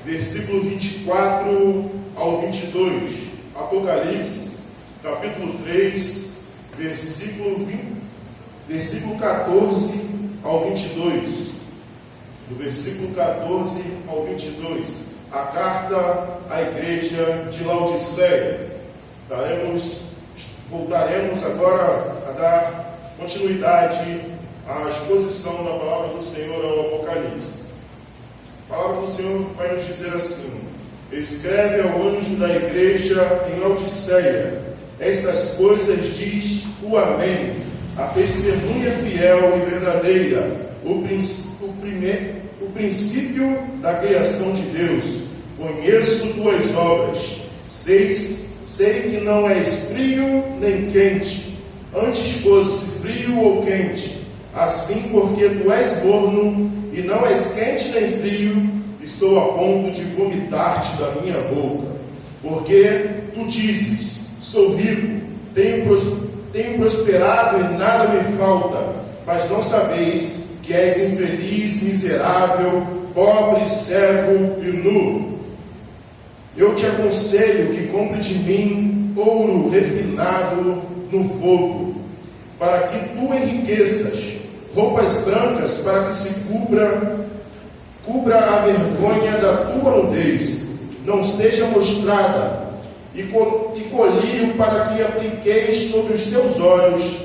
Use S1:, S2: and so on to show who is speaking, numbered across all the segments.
S1: versículo 24 ao 22. Apocalipse, capítulo 3, versículo 14 ao 22. Do versículo 14 ao 22. A carta à igreja de Laodiceia. Voltaremos agora a dar continuidade à exposição da palavra do Senhor ao Apocalipse. A palavra do Senhor vai nos dizer assim: escreve ao anjo da igreja em Laodiceia, estas coisas diz o Amém, a testemunha fiel e verdadeira, o princípio da criação de Deus. Conheço tuas obras, sei que não és frio nem quente, antes fosse frio ou quente. Assim, porque tu és morno e não és quente nem frio, estou a ponto de vomitar-te da minha boca. Porque tu dizes: sou rico, tenho prosperado e nada me falta, mas não sabeis que és infeliz, miserável, pobre, cego e nu. Eu te aconselho que compre de mim ouro refinado no fogo, para que tu enriqueças, roupas brancas para que se cubra a vergonha da tua nudez, não seja mostrada, e colírio para que apliqueis sobre os seus olhos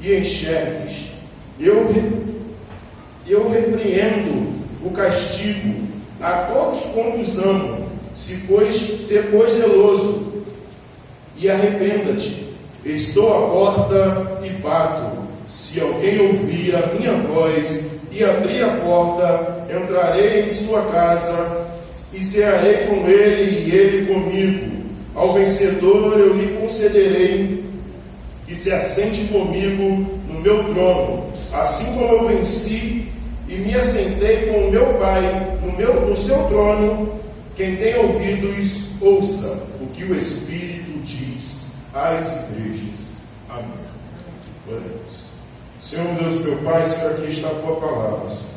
S1: e enxergues. Eu repreendo o castigo a todos quantos amo. Se pois zeloso e arrependa-te. Estou à porta e bato. Se alguém ouvir a minha voz e abrir a porta, entrarei em sua casa e cearei com ele e ele comigo. Ao vencedor eu lhe concederei que se assente comigo no meu trono, assim como eu venci e me assentei com o meu Pai no seu trono. Quem tem ouvidos, ouça o que o Espírito diz às igrejas. Amém. Oremos. Senhor Deus, meu Pai, Senhor, aqui está a Tua palavra, Senhor.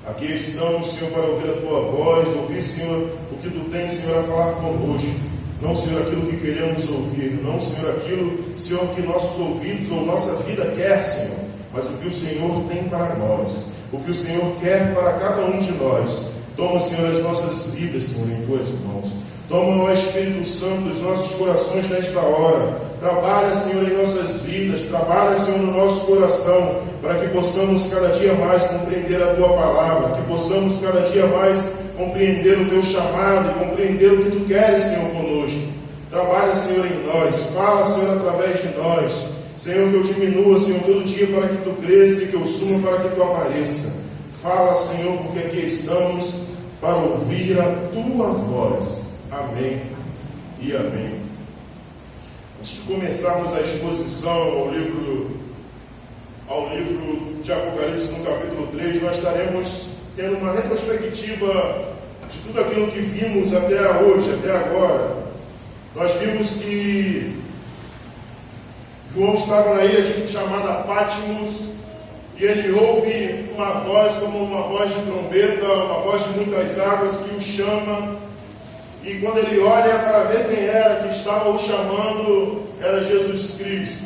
S1: Aqui estamos, Senhor, para ouvir a Tua voz, ouvir, Senhor, o que Tu tens, Senhor, a falar conosco. Não, Senhor, aquilo que queremos ouvir. Não, Senhor, aquilo, Senhor, que nossos ouvidos ou nossa vida quer, Senhor. Mas o que o Senhor tem para nós. O que o Senhor quer para cada um de nós. Toma, Senhor, as nossas vidas, Senhor, em Tuas mãos. Toma, ó Espírito Santo, os nossos corações nesta hora. Trabalha, Senhor, em nossas vidas. Trabalha, Senhor, no nosso coração, para que possamos cada dia mais compreender a Tua palavra, que possamos cada dia mais compreender o Teu chamado e compreender o que Tu queres, Senhor, conosco. Trabalha, Senhor, em nós. Fala, Senhor, através de nós. Senhor, que eu diminua, Senhor, todo dia para que Tu cresça e que eu suma para que Tu apareça. Fala, Senhor, porque aqui estamos para ouvir a Tua voz. Amém e amém. Antes de começarmos a exposição ao livro de Apocalipse, no capítulo 3, nós estaremos tendo uma retrospectiva de tudo aquilo que vimos até hoje, até agora. Nós vimos que João estava na ilha chamada Patmos, e ele ouve uma voz como uma voz de trombeta, uma voz de muitas águas que o chama. E quando ele olha para ver quem era que estava o chamando, era Jesus Cristo.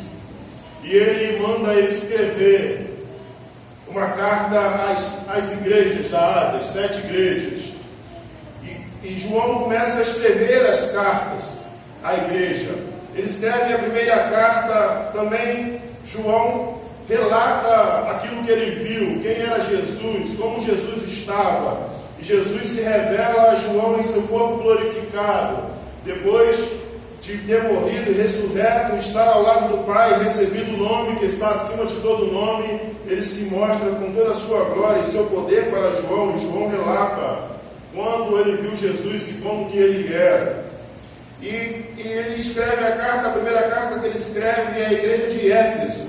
S1: E ele manda ele escrever uma carta às igrejas da Ásia, às 7 igrejas. E João começa a escrever as cartas à igreja. Ele escreve a primeira carta também. João relata aquilo que ele viu, quem era Jesus, como Jesus estava. E Jesus se revela a João em seu corpo glorificado. Depois de ter morrido e ressurreto, estar ao lado do Pai, recebido o nome que está acima de todo nome, ele se mostra com toda a sua glória e seu poder para João. E João relata quando ele viu Jesus e como que ele era. E ele escreve a primeira carta que ele escreve é a igreja de Éfeso.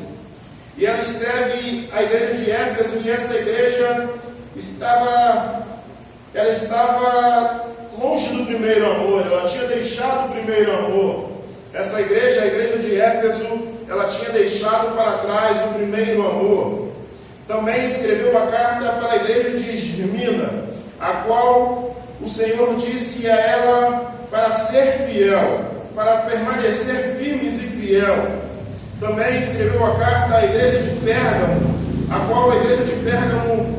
S1: E ela escreve a igreja de Éfeso, e essa igreja estava longe do primeiro amor, ela tinha deixado o primeiro amor. Essa igreja, a igreja de Éfeso, ela tinha deixado para trás o primeiro amor. Também escreveu a carta para a igreja de Esmirna, a qual o Senhor disse a ela para ser fiel, para permanecer firmes e fiel. Também escreveu a carta à igreja de Pérgamo, a qual a igreja de Pérgamo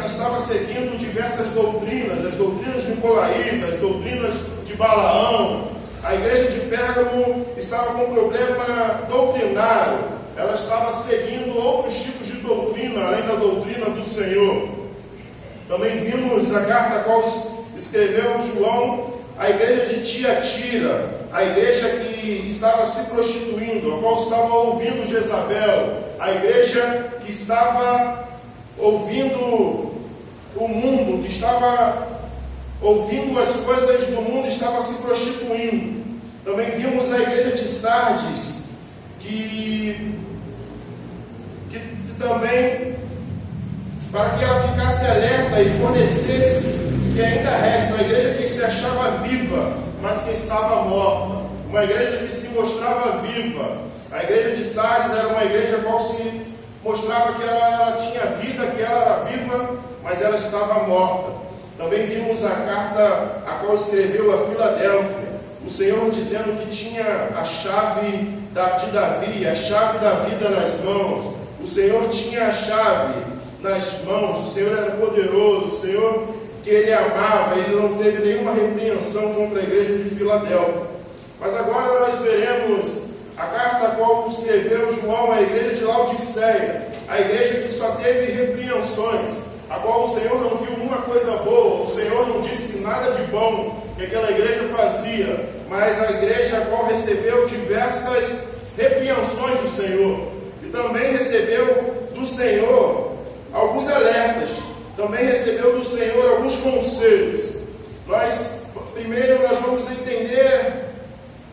S1: estava seguindo diversas doutrinas, as doutrinas nicolaítas, as doutrinas de Balaão. A igreja de Pérgamo estava com um problema doutrinário, ela estava seguindo outros tipos de doutrina, além da doutrina do Senhor. Também vimos a carta a qual escreveu João à igreja de Tiatira, a igreja que estava se prostituindo, a qual estava ouvindo Jezabel, a igreja que estava ouvindo o mundo, que estava ouvindo as coisas do mundo, estava se prostituindo. Também vimos a igreja de Sardes, que também, para que ela ficasse alerta e fornecesse que ainda resta, uma igreja que se achava viva, mas que estava morta, uma igreja que se mostrava viva. A igreja de Sardes era uma igreja qual se mostrava que ela tinha vida, que ela era viva, mas ela estava morta. Também vimos a carta a qual escreveu a Filadélfia, o Senhor dizendo que tinha a chave de Davi, a chave da vida nas mãos. O Senhor tinha a chave nas mãos, o Senhor era poderoso, o Senhor que ele amava, ele não teve nenhuma repreensão contra a igreja de Filadélfia. Mas agora nós veremos a carta a qual escreveu João à igreja de Laodiceia, a igreja que só teve repreensões, a qual o Senhor não viu uma coisa boa, o Senhor não disse nada de bom que aquela igreja fazia, mas a igreja a qual recebeu diversas repreensões do Senhor, e também recebeu do Senhor alguns alertas, também recebeu do Senhor alguns conselhos. Primeiro nós vamos entender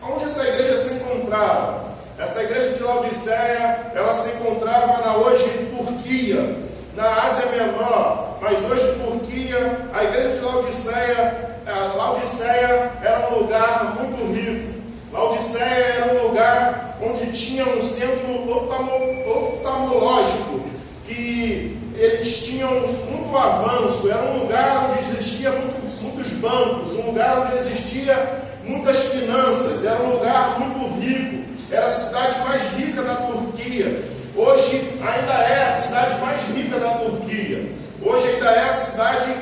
S1: onde essa igreja se encontrava. Essa igreja de Laodiceia, ela se encontrava na hoje Turquia, na Ásia Menor, mas hoje Turquia. A igreja de Laodiceia era um lugar muito rico. Laodiceia era um lugar onde tinha um centro oftalmológico, que eles tinham muito avanço, era um lugar onde existia muitos bancos, um lugar onde existia muitas finanças, era um lugar muito rico, era a cidade mais rica da Turquia. Hoje ainda é a cidade mais rica da Turquia, hoje ainda é a cidade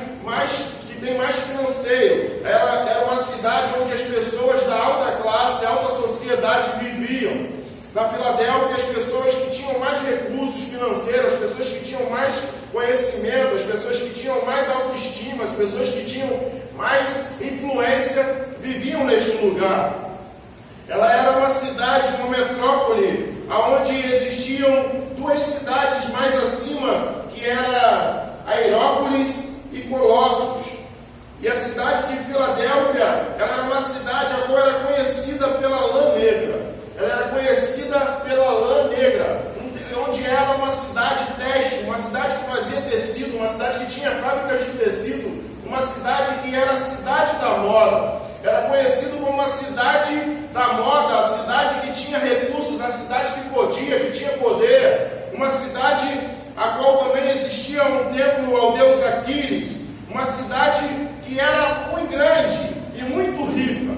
S1: que tem mais financeiro. Ela era uma cidade onde as pessoas da alta classe, alta sociedade viviam. Na Filadélfia, as pessoas que tinham mais recursos financeiros, as pessoas que tinham mais conhecimento, as pessoas que tinham mais autoestima, as pessoas que tinham mais influência, viviam neste lugar. Ela era uma cidade, uma metrópole, onde existiam duas cidades mais acima, que era Aerópolis e Colossos. E a cidade de Filadélfia, ela era uma cidade a qual era conhecida pela lã negra. Ela era conhecida pela lã negra, onde era uma cidade têxtil, uma cidade que fazia tecido, uma cidade que tinha fábricas de tecido, uma cidade que era a cidade da moda. Era conhecido como uma cidade da moda, a cidade que tinha recursos, a cidade que podia, que tinha poder, uma cidade a qual também existia um templo ao deus Aquiles, uma cidade que era muito grande e muito rica.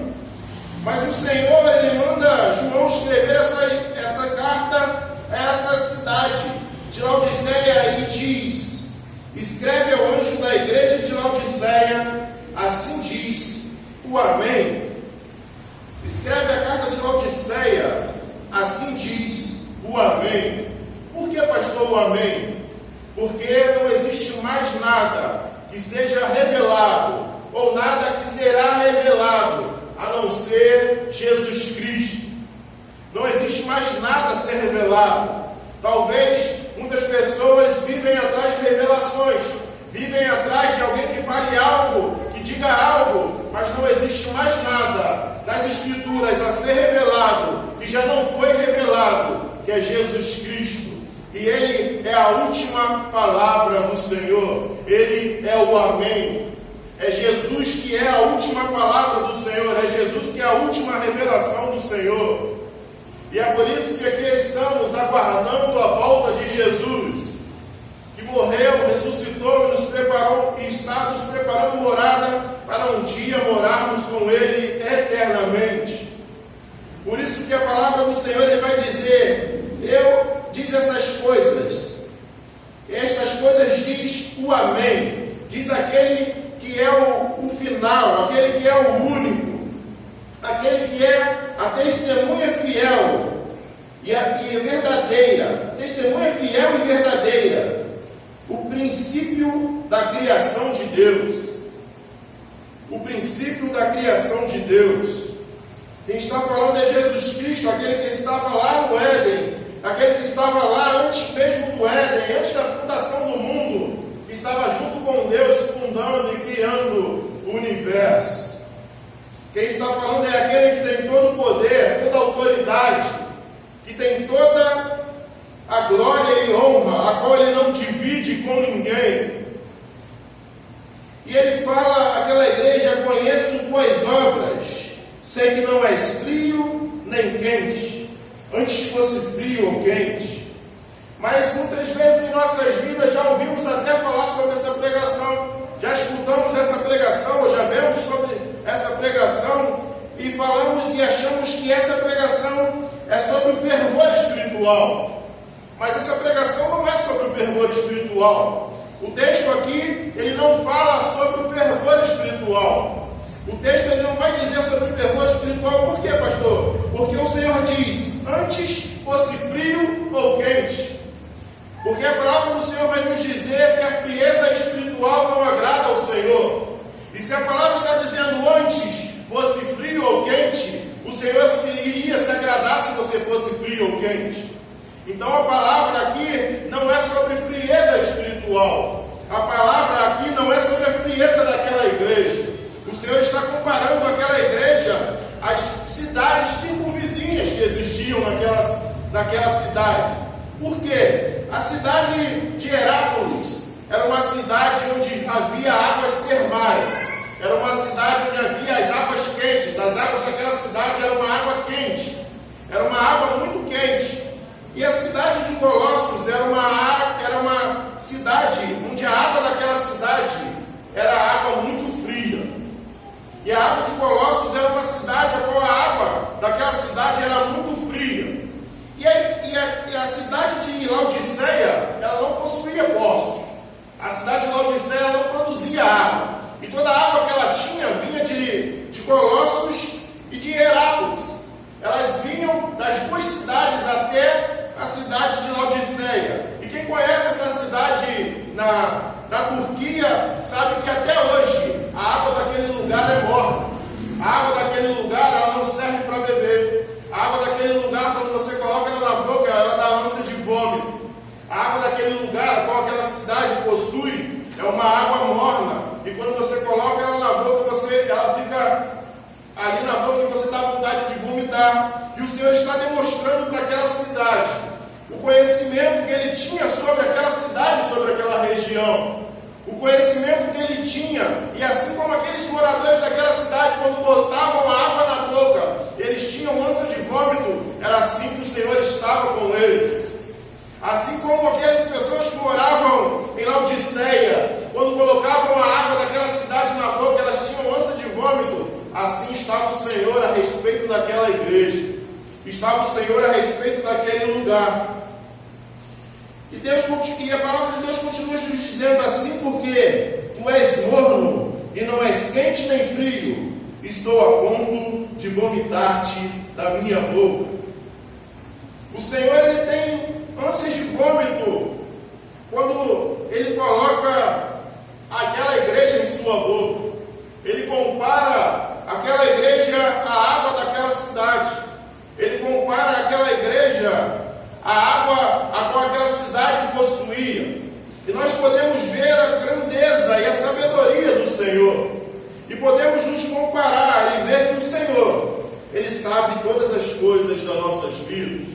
S1: Mas o Senhor, ele manda João escrever essa carta a essa cidade de Laodiceia e diz: escreve ao anjo da igreja de Laodiceia, assim diz o Amém. Escreve a carta de Laodiceia, assim diz o Amém. Por que, pastor, o Amém? Porque não existe mais nada que seja revelado, ou nada que será revelado, a não ser Jesus Cristo. Não existe mais nada a ser revelado. Talvez muitas pessoas vivem atrás de revelações, vivem atrás de alguém que fale algo, que diga algo, mas não existe mais nada nas Escrituras a ser revelado, que já não foi revelado, que é Jesus Cristo. E Ele é a última palavra do Senhor, Ele é o Amém. É Jesus que é a última palavra do Senhor, é Jesus que é a última revelação do Senhor. E é por isso que aqui estamos aguardando a volta de Jesus, que morreu, ressuscitou e nos preparou, e está nos preparando morada para final, aquele que é o único, aquele que é a testemunha fiel e verdadeira, testemunha fiel e verdadeira, o princípio da criação de Deus. O princípio da criação de Deus. Quem está falando é Jesus Cristo, aquele que estava lá no Éden, aquele que estava lá antes mesmo do Éden, antes da fundação do mundo, que estava junto com Deus, fundando e criando o universo. Quem está falando é aquele que tem todo o poder, toda a autoridade, que tem toda a glória e honra, a qual ele não divide com ninguém. E ele fala àquela igreja: conheço tuas obras, sei que não és frio nem quente, antes fosse frio ou quente. Mas muitas vezes em nossas vidas já ouvimos até falar sobre essa pregação, já escutamos essa pregação, ou já vemos sobre essa pregação, e falamos e achamos que essa pregação é sobre o fervor espiritual. Mas essa pregação não é sobre o fervor espiritual. O texto aqui, ele não fala sobre o fervor espiritual. O texto, ele não vai dizer sobre o fervor espiritual. Por quê, pastor? Porque o Senhor diz: antes fosse frio ou quente. Porque a palavra do Senhor vai nos dizer que a frieza espiritual não agrada ao Senhor. E se a palavra está dizendo antes fosse frio ou quente, o Senhor iria se agradar se você fosse frio ou quente. Então a palavra aqui não é sobre frieza espiritual. A palavra aqui não é sobre a frieza daquela igreja. O Senhor está comparando aquela igreja às cidades circunvizinhas que existiam naquela cidade. Por quê? A cidade de Herápolis era uma cidade onde havia águas termais. Era uma cidade onde havia as águas quentes. As águas daquela cidade eram uma água quente. Era uma água muito quente. E a cidade de Colossos era uma cidade onde a água daquela cidade era água muito fria. E a água de Colossos era uma cidade a qual a água daquela cidade era muito fria. E a cidade de Laodiceia, ela não possuía poços. A cidade de Laodiceia ela não produzia água. E toda a água que ela tinha vinha de Colossos e de Herápolis. Elas vinham das duas cidades até a cidade de Laodiceia. E quem conhece essa cidade na Turquia sabe que até hoje a água daquele lugar é morna. A água daquele lugar ela não serve para beber. A água daquele lugar, quando você coloca ela na boca, ela dá ânsia de vômito. A água daquele lugar, a qual aquela cidade possui, é uma água morna. E quando você coloca ela na boca, ela fica ali na boca e você dá vontade de vomitar. E o Senhor está demonstrando para aquela cidade o conhecimento que ele tinha sobre aquela cidade, sobre aquela região. O conhecimento que ele tinha. E assim como aqueles moradores daquela cidade, quando botavam a água na boca, eles tinham ânsia de vômito, era assim que o Senhor estava com eles. Assim como aquelas pessoas que moravam em Laodiceia, quando colocavam a água daquela cidade na boca, elas tinham ânsia de vômito. Assim estava o Senhor a respeito daquela igreja. Estava o Senhor a respeito daquele lugar. E a palavra de Deus continua nos dizendo assim: porque tu és morno e não és quente nem frio, estou a ponto de vomitar-te da minha boca. O Senhor, ele tem ânsias de vômito quando ele coloca aquela igreja em sua boca. Ele compara aquela igreja à água daquela cidade. Ele compara aquela igreja à água a qual aquela cidade possuía. E nós podemos ver a grandeza e a sabedoria do Senhor. E podemos nos comparar e ver que o Senhor, ele sabe todas as coisas das nossas vidas.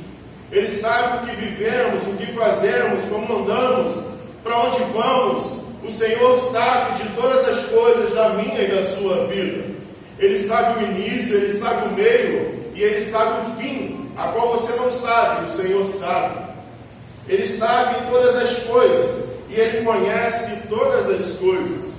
S1: Ele sabe o que vivemos, o que fazemos, como andamos, para onde vamos. O Senhor sabe de todas as coisas da minha e da sua vida. Ele sabe o início, ele sabe o meio e ele sabe o fim, a qual você não sabe, o Senhor sabe. Ele sabe todas as coisas e ele conhece todas as coisas.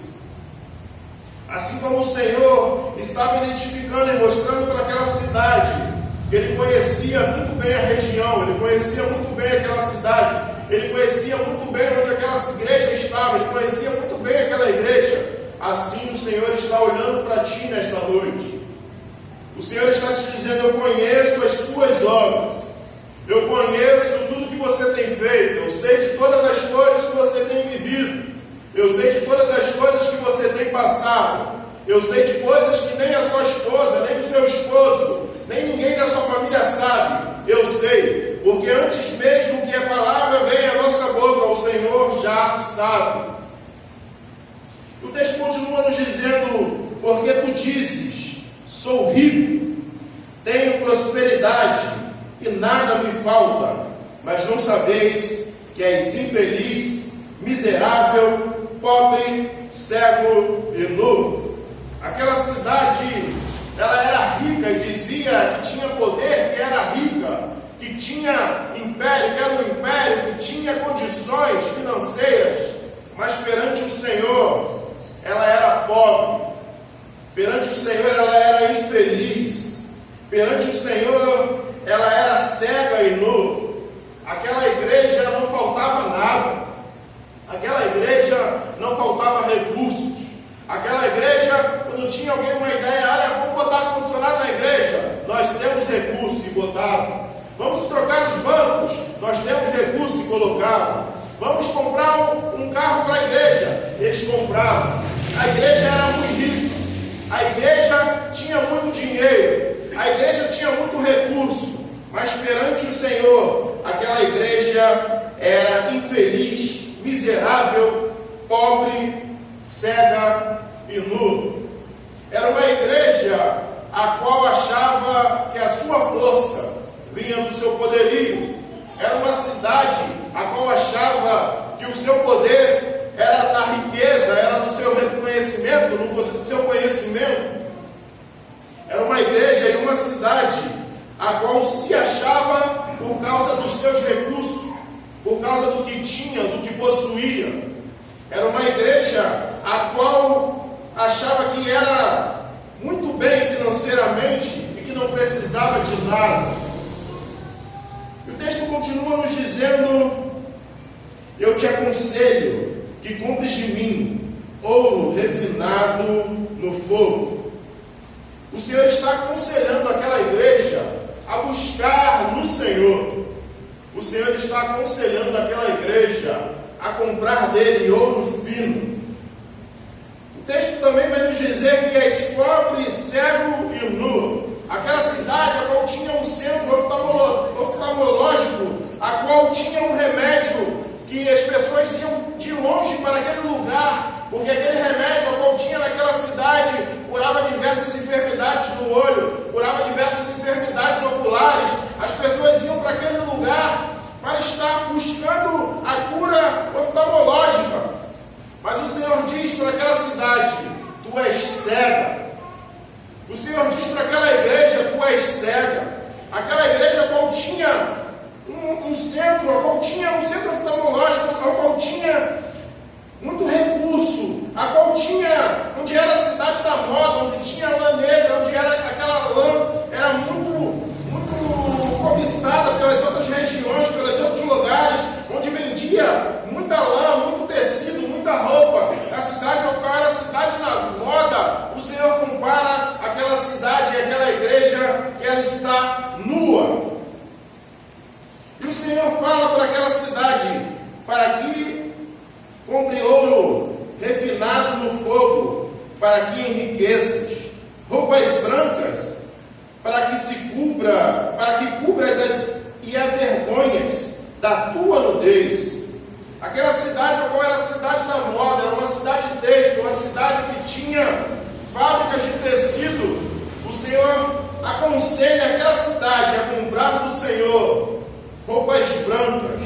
S1: Assim como o Senhor estava identificando e mostrando para aquela cidade, ele conhecia muito bem a região, ele conhecia muito bem aquela cidade, ele conhecia muito bem onde aquela igreja estava, ele conhecia muito bem aquela igreja. assim o Senhor está olhando para ti nesta noite. O Senhor está te dizendo: eu conheço as suas obras, eu conheço tudo que você tem feito, eu sei de todas as coisas que você tem vivido, eu sei de todas as coisas que você tem passado, eu sei de coisas que nem a sua esposa, nem o seu esposo, nem ninguém da sua família sabe. Eu sei, porque antes mesmo que a palavra venha à nossa boca, o Senhor já sabe. O texto continua nos dizendo: porque tu dizes, sou rico, tenho prosperidade e nada me falta, mas não sabeis que és infeliz, miserável, pobre, cego e nu. Aquela cidade, ela era rica e dizia que tinha poder, que era rica, que tinha império, que era um império, que tinha condições financeiras, mas perante o Senhor, ela era pobre. Perante o Senhor, ela era infeliz. Perante o Senhor, ela era cega e nu. Aquela igreja não faltava nada. Aquela igreja não faltava recursos. Aquela igreja, quando tinha alguém uma ideia: olha, vamos botar ar-condicionado na igreja, nós temos recursos e botavam. Vamos trocar os bancos, nós temos recursos e colocavam. Vamos comprar um carro para a igreja, eles compravam. A igreja era muito rica, a igreja tinha muito dinheiro, a igreja tinha muito recurso, mas perante o Senhor, aquela igreja era infeliz, miserável, pobre, cega e nu. Era uma igreja a qual achava que a sua força vinha do seu poderio. Era uma cidade a qual achava que o seu poder era na riqueza, era no seu reconhecimento, no seu conhecimento. Era uma igreja e uma cidade a qual se achava por causa dos seus recursos, por causa do que tinha, do que possuía. Era uma igreja a qual achava que era muito bem financeiramente e que não precisava de nada. E o texto continua nos dizendo: eu te aconselho que compres de mim ouro refinado no fogo. O Senhor está aconselhando aquela igreja a buscar no Senhor. O Senhor está aconselhando aquela igreja a comprar dele ouro fino. O texto também vai nos dizer que és pobre, cego e nu. Aquela cidade a qual tinha um centro oftalmológico, a qual tinha um remédio que as pessoas iam de longe para aquele lugar, porque aquele remédio a qual tinha naquela cidade curava diversas enfermidades do olho, curava diversas enfermidades oculares. As pessoas iam para aquele lugar para estar buscando a cura oftalmológica. Mas o Senhor diz para aquela cidade: tu és cega. O Senhor diz para aquela igreja: tu és cega. Aquela igreja a qual tinha um centro, a qual tinha um centro oftalmológico, a qual tinha muito recurso, a qual tinha, onde era a cidade da moda, onde tinha lã negra, onde era aquela lã, era muito cobiçada pelas outras regiões, pelos outros lugares, onde vendia muita lã, muito tecido, muita roupa. A cidade ao qual era a cidade da moda, o Senhor compara aquela cidade e aquela igreja que ela está nua. E o Senhor fala para aquela cidade: para que compre ouro refinado no fogo, para que enriqueças, roupas brancas, para que cubras e avergonhas da tua nudez. Aquela cidade, a qual era a cidade da moda, era uma cidade têxtil, uma cidade que tinha fábricas de tecido. O Senhor aconselha aquela cidade a comprar do Senhor roupas brancas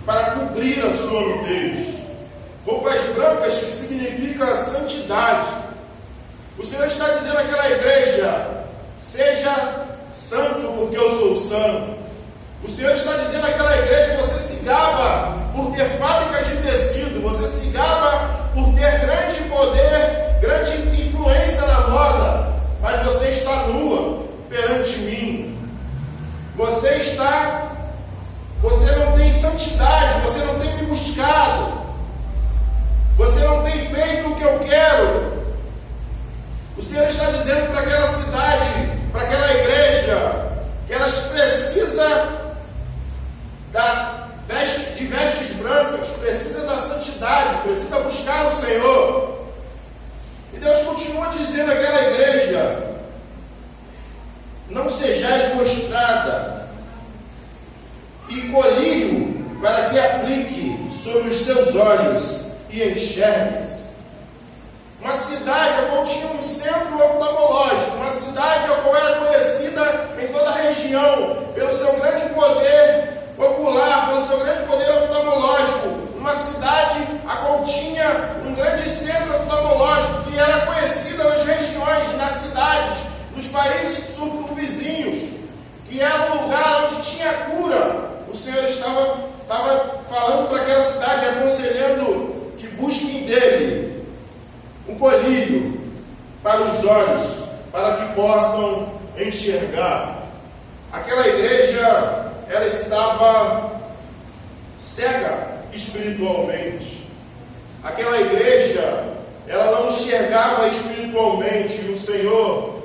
S1: para cobrir a sua nudez. Roupas brancas, que significa santidade. O Senhor está dizendo àquela igreja: seja santo, porque eu sou santo. O Senhor está dizendo àquela igreja: você se gaba por ter fábricas de tecido, você se gaba por ter grande poder, grande influência na moda, mas você está nua perante mim. Você não tem santidade, você não tem me buscado, você não tem feito o que eu quero. Senhor. E Deus continua dizendo àquela igreja: não sejais mostrada e colírio para que aplique sobre os seus olhos e enxergues. Uma cidade a qual tinha um centro oftalmológico, uma cidade a qual era conhecida em toda a região pelo seu grande poder popular, pelo seu grande poder oftalmológico, uma cidade a qual tinha um grande centro oftalmológico que era conhecida nas regiões, nas cidades, nos países circunvizinhos, que era um lugar onde tinha cura. O Senhor estava falando para aquela cidade, aconselhando que busquem dele um colírio para os olhos, para que possam enxergar. Aquela igreja, ela estava cega espiritualmente. Aquela igreja, ela não enxergava espiritualmente. E o Senhor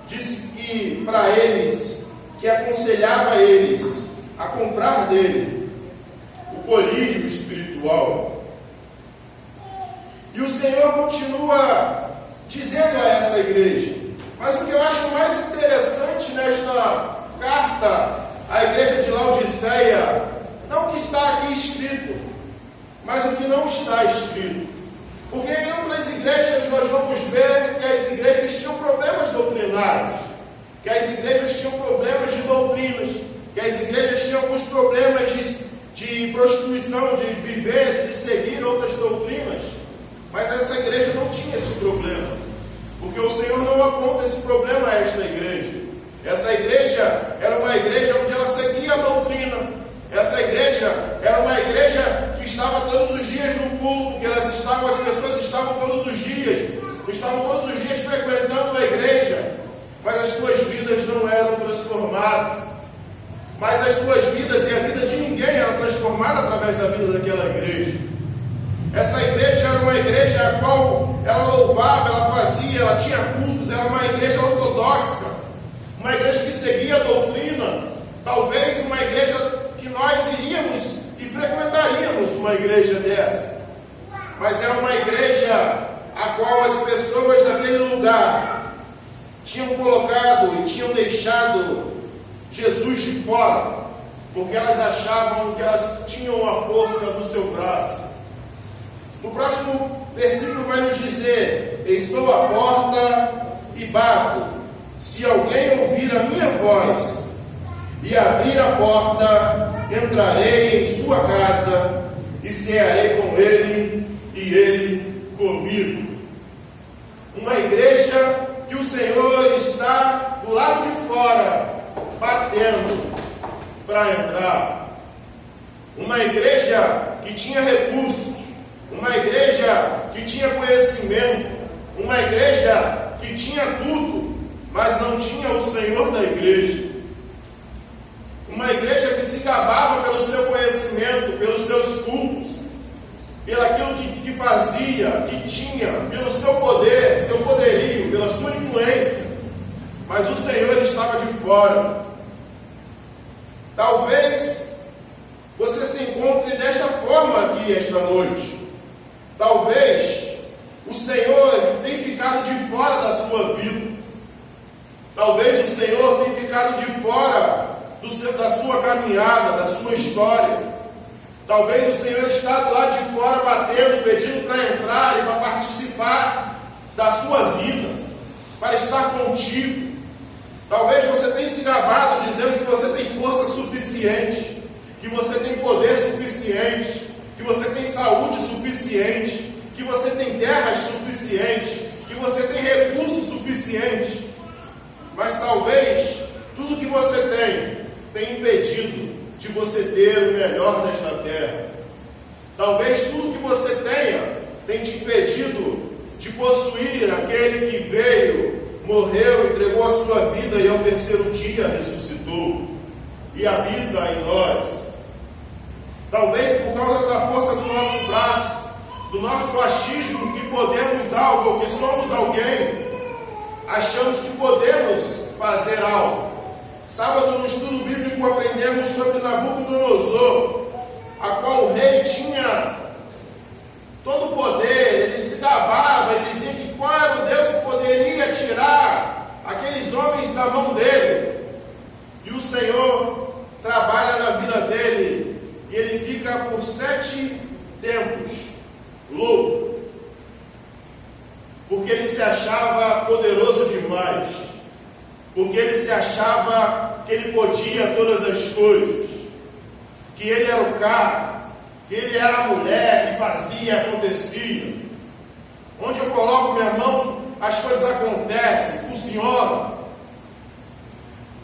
S1: disse que para eles, que aconselhava eles a comprar dele o colírio espiritual. E o Senhor continua dizendo a essa igreja. Mas o que eu acho mais interessante nesta carta à igreja de Laodiceia, não o que está aqui escrito, mas o que não está escrito. Porque em outras igrejas nós vamos ver que as igrejas tinham problemas doutrinários, que as igrejas tinham problemas de doutrinas, que as igrejas tinham alguns problemas de prostituição, de viver, de seguir outras doutrinas. Mas essa igreja não tinha esse problema, porque o Senhor não aponta esse problema a esta igreja. Essa igreja era uma igreja onde ela seguia a doutrina. Essa igreja era uma igreja que estava todos os dias no culto, que as pessoas estavam todos os dias frequentando a igreja, mas as suas vidas não eram transformadas. Mas as suas vidas e a vida de ninguém era transformada através da vida daquela igreja. Essa igreja era uma igreja a qual ela louvava, ela fazia, ela tinha cultos, era uma igreja ortodoxa, uma igreja que seguia a doutrina, talvez uma igreja que nós iríamos e frequentaríamos uma igreja dessa. Mas é uma igreja a qual as pessoas daquele lugar tinham colocado e tinham deixado Jesus de fora, porque elas achavam que elas tinham a força do seu braço. No próximo versículo vai nos dizer: estou à porta e bato. Se alguém ouvir a minha voz e abrir a porta, entrarei em sua casa e cearei com ele e ele comigo. Uma igreja que o Senhor está do lado de fora, batendo para entrar. Uma igreja que tinha recursos, uma igreja que tinha conhecimento, uma igreja que tinha tudo, mas não tinha o Senhor da igreja. Uma igreja que se gabava pelo seu conhecimento, pelos seus cultos, pelo aquilo que fazia, que tinha, pelo seu poder, seu poderio, pela sua influência, mas o Senhor estava de fora. Talvez você se encontre desta forma aqui esta noite. Talvez o Senhor tenha ficado de fora da sua vida. Talvez o Senhor tenha ficado de fora da sua caminhada, da sua história. Talvez o Senhor está do lado de fora batendo, pedindo para entrar e para participar da sua vida, para estar contigo. Talvez você tenha se gabado dizendo que você tem força suficiente, que você tem poder suficiente, que você tem saúde suficiente, que você tem terras suficientes, que você tem recursos suficientes. Mas talvez tudo que você tem impedido de você ter o melhor nesta terra. Talvez tudo que você tenha te impedido de possuir aquele que veio, morreu, entregou a sua vida e ao terceiro dia ressuscitou e habita em nós. Talvez por causa da força do nosso braço, do nosso achismo que podemos algo, ou que somos alguém, achamos que podemos fazer algo. Sábado, no estudo bíblico, aprendemos sobre Nabucodonosor, a qual o rei tinha todo o poder, ele se gabava e dizia que qual era o Deus que poderia tirar aqueles homens da mão dele. E o Senhor trabalha na vida dele e ele fica por 7 tempos louco, porque ele se achava poderoso demais, porque ele se achava que ele podia todas as coisas, que ele era o cara, que ele era a mulher que fazia e acontecia. Onde eu coloco minha mão, as coisas acontecem, funcionam.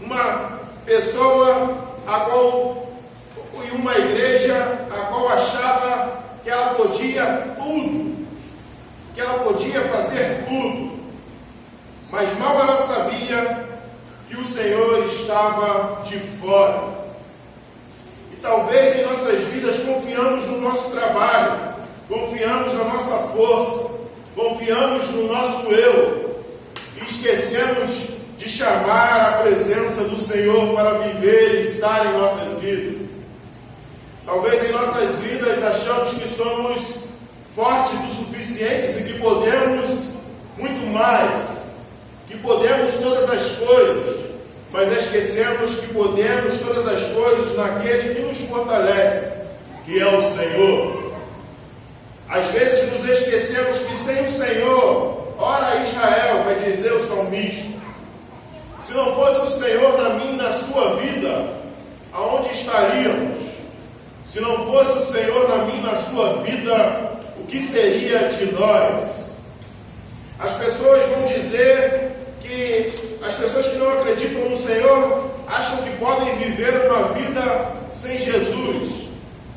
S1: Uma pessoa e uma igreja a qual achava que ela podia tudo, que ela podia fazer tudo, mas mal ela sabia que o Senhor estava de fora. E talvez em nossas vidas confiamos no nosso trabalho, confiamos na nossa força, confiamos no nosso eu e esquecemos de chamar a presença do Senhor para viver e estar em nossas vidas. Talvez em nossas vidas achamos que somos fortes o suficientes e que podemos muito mais, que podemos todas as coisas, mas esquecemos que podemos todas as coisas naquele que nos fortalece, que é o Senhor. Às vezes nos esquecemos que sem o Senhor, ora Israel, vai dizer o salmista, se não fosse o Senhor na minha e na sua vida, aonde estaríamos? Se não fosse o Senhor na minha e na sua vida, o que seria de nós? As pessoas vão dizer que as pessoas que não acreditam no Senhor acham que podem viver uma vida sem Jesus.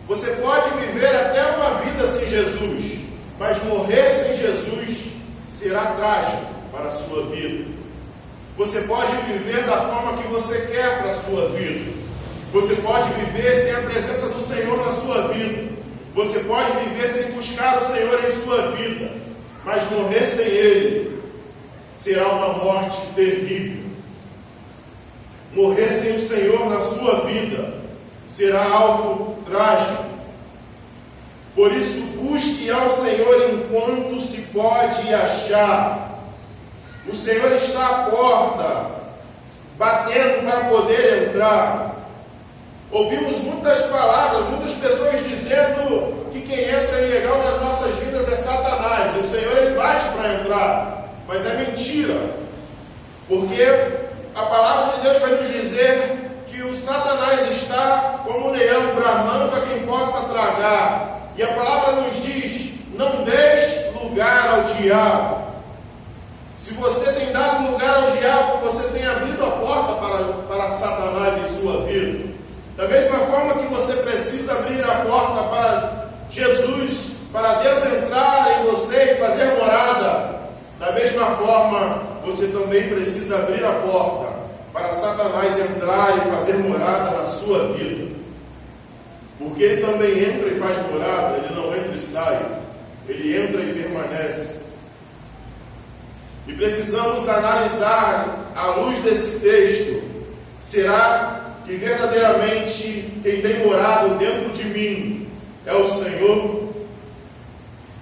S1: Você pode viver até uma vida sem Jesus, mas morrer sem Jesus será trágico para a sua vida. Você pode viver da forma que você quer para a sua vida. Você pode viver sem a presença do Senhor na sua vida. Você pode viver sem buscar o Senhor em sua vida, mas morrer sem Ele será uma morte terrível. Morrer sem o Senhor na sua vida será algo trágico. Por isso, busque ao Senhor enquanto se pode achar. O Senhor está à porta, batendo para poder entrar. Ouvimos muitas palavras, muitas pessoas dizendo que quem entra ilegal nas nossas vidas é Satanás. E o Senhor, Ele bate para entrar. Mas é mentira. Porque a palavra de Deus vai nos dizer que o Satanás está como um leão bramando a quem possa tragar. E a palavra nos diz, não deixe lugar ao diabo. Se você tem dado lugar ao diabo, você tem abrido a porta para Satanás em sua vida. Da mesma forma que você precisa abrir a porta para Jesus, para Deus entrar em você e fazer morada, da mesma forma, você também precisa abrir a porta para Satanás entrar e fazer morada na sua vida. Porque ele também entra e faz morada, ele não entra e sai, ele entra e permanece. E precisamos analisar, à luz desse texto, será que verdadeiramente quem tem morado dentro de mim é o Senhor?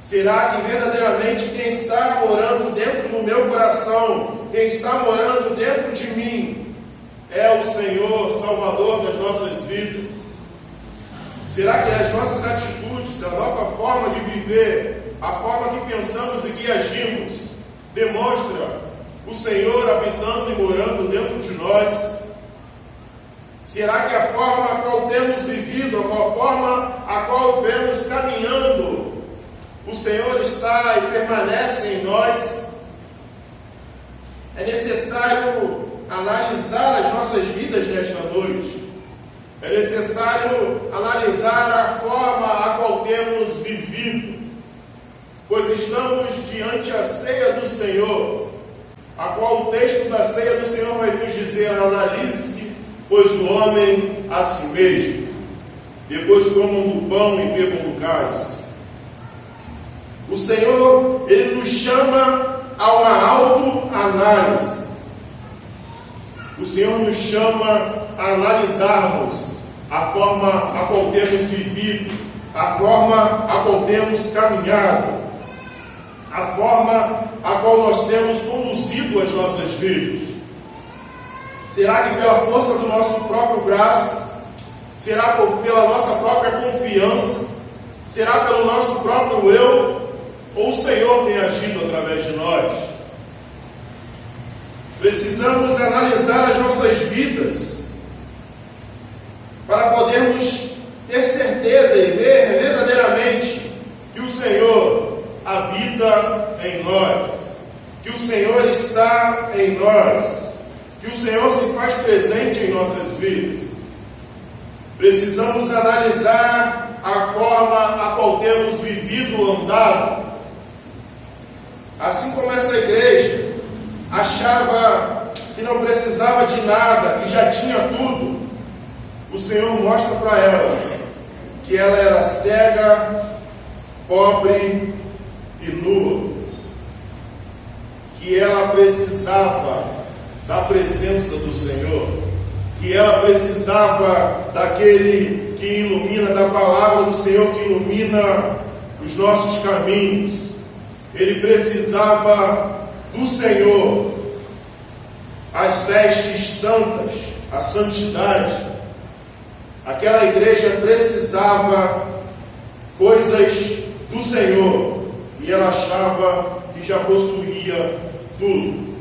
S1: Será que verdadeiramente quem está morando dentro do meu coração, quem está morando dentro de mim, é o Senhor, Salvador das nossas vidas? Será que as nossas atitudes, a nossa forma de viver, a forma que pensamos e que agimos, demonstra o Senhor habitando e morando dentro de nós? Será que a forma a qual temos vivido, a forma a qual vemos caminhando, o Senhor está e permanece em nós? É necessário analisar as nossas vidas nesta noite. É necessário analisar a forma a qual temos vivido, pois estamos diante a ceia do Senhor, a qual o texto da ceia do Senhor vai nos dizer: analise-se, pois o homem a si mesmo, depois comam do pão e bebam do cálice. O Senhor, Ele nos chama a uma autoanálise. O Senhor nos chama a analisarmos a forma a qual temos vivido, a forma a qual temos caminhado, a forma a qual nós temos conduzido as nossas vidas? Será que pela força do nosso próprio braço? Será pela nossa própria confiança? Será pelo nosso próprio eu? Ou o Senhor tem agido através de nós? Precisamos analisar as nossas vidas para podermos ter certeza e ver verdadeiramente que o Senhor habita em nós, que o Senhor está em nós, que o Senhor se faz presente em nossas vidas. Precisamos analisar a forma a qual temos vivido, andado. Assim como essa igreja achava que não precisava de nada, que já tinha tudo, o Senhor mostra para ela que ela era cega, pobre e nua, que ela precisava da presença do Senhor, que ela precisava daquele que ilumina, da palavra do Senhor que ilumina os nossos caminhos. Ele precisava do Senhor, as vestes santas, a santidade. Aquela igreja precisava coisas do Senhor e ela achava que já possuía tudo.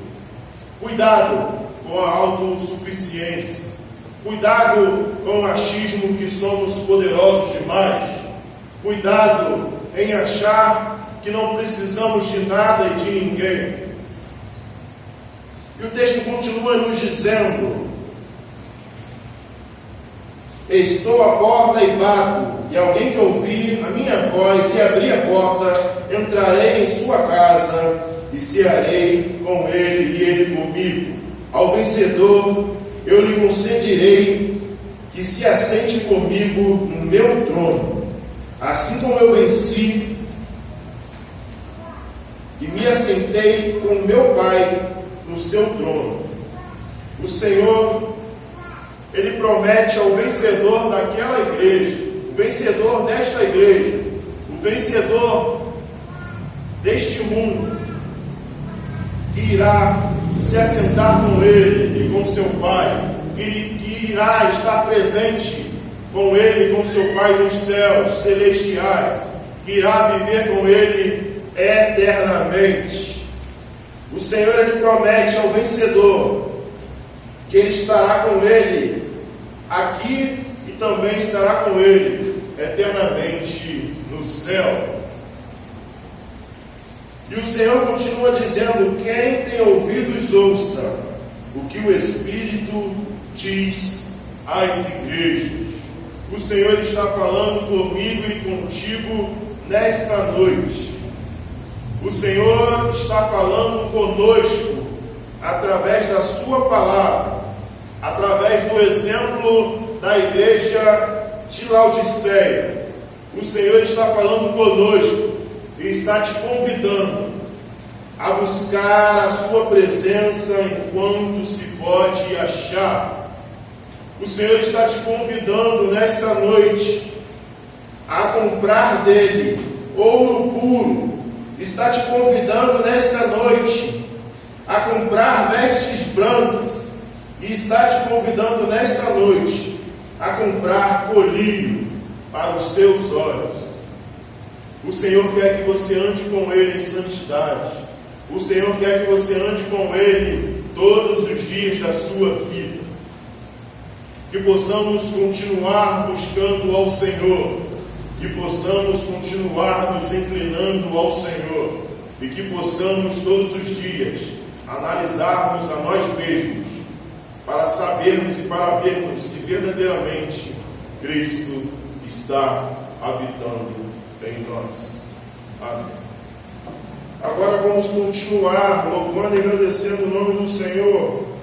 S1: Cuidado com a autossuficiência. Cuidado com o achismo que somos poderosos demais. Cuidado em achar que não precisamos de nada e de ninguém. E o texto continua nos dizendo: estou à porta e bato, e alguém que ouvir a minha voz e abrir a porta, entrarei em sua casa e cearei com ele e ele comigo. Ao vencedor eu lhe concederei que se assente comigo no meu trono, assim como eu venci e me assentei com meu Pai no seu trono. O Senhor, Ele promete ao vencedor daquela igreja, o vencedor desta igreja, o vencedor deste mundo, que irá se assentar com Ele e com seu Pai, que irá estar presente com Ele e com seu Pai nos céus celestiais, que irá viver com Ele eternamente. O Senhor, Ele promete ao vencedor que Ele estará com Ele aqui e também estará com Ele eternamente no céu. E o Senhor continua dizendo: quem tem ouvidos, ouça o que o Espírito diz às igrejas. O Senhor está falando comigo e contigo nesta noite. O Senhor está falando conosco através da sua palavra, através do exemplo da igreja de Laodiceia. O Senhor está falando conosco e está te convidando a buscar a sua presença enquanto se pode achar. O Senhor está te convidando nesta noite a comprar dele ouro puro. Está te convidando nesta noite a comprar vestes brancas. E está te convidando nesta noite a comprar colírio para os seus olhos. O Senhor quer que você ande com Ele em santidade. O Senhor quer que você ande com Ele todos os dias da sua vida. Que possamos continuar buscando ao Senhor. Que possamos continuar nos inclinando ao Senhor. E que possamos todos os dias analisarmos a nós mesmos, para sabermos e para vermos se verdadeiramente Cristo está habitando em nós. Amém. Agora vamos continuar louvando e agradecendo o nome do Senhor.